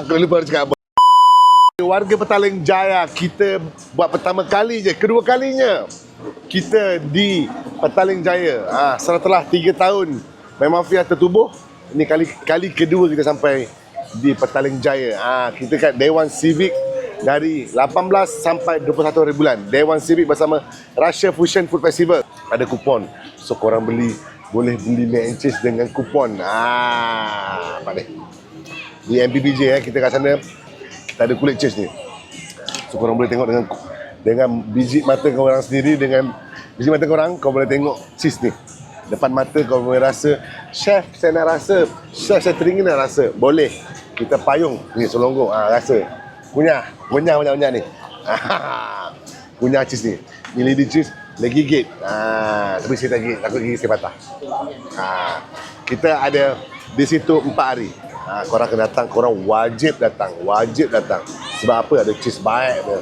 Aku lupa nak cakap apa. Warga Petaling Jaya, kita buat pertama kali je, kedua kalinya kita di Petaling Jaya. Setelah 3 tahun Main Mafia tertubuh, ini kali kedua kita sampai di Petaling Jaya. Kita kat Dewan Civic dari 18 sampai 21 hari bulan. Dewan Civic bersama Russia Fusion Food Festival. Ada kupon, so korang boleh beli mac and cheese dengan kupon. Apa ni? Di MPBJ kita kat sana, kita ada kulit cheese ni. So korang boleh tengok dengan biji mata korang sendiri, dengan biji mata korang, kau boleh tengok cheese ni. Depan mata kau boleh rasa, chef saya nak rasa, chef saya teringin nak rasa. Boleh. Kita payung ni Selonggong, rasa. Kunyah ni. Kunyah cheese ni. Ni lady cheese, lagi gigit. Tapi saya tak gigit, takut gigit saya patah. Kita ada di situ 4 hari. Korang kena datang, korang wajib datang. Sebab apa? Ada cheese baik dia.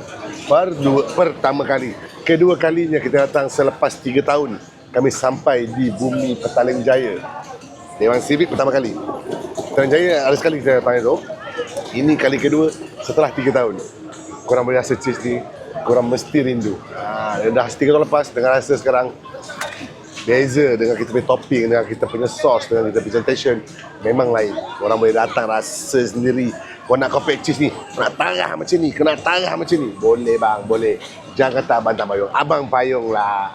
Pertama kali. Kedua kalinya kita datang selepas 3 tahun. Kami sampai di bumi Petaling Jaya. Dewan Civic pertama kali. Petaling Jaya ada sekali kita datang itu. Ini kali kedua setelah 3 tahun. Korang boleh rasa cheese ni, korang mesti rindu. Dah 3 tahun lepas, dengan rasa sekarang beza dengan kita punya topping, dengan kita punya sauce, dengan kita presentation, memang lain. Korang boleh datang rasa sendiri. Kau nak kopi cheese ni, kena tarah macam ni, Boleh bang, boleh. Jangan kata abang tak payung. Abang payung lah.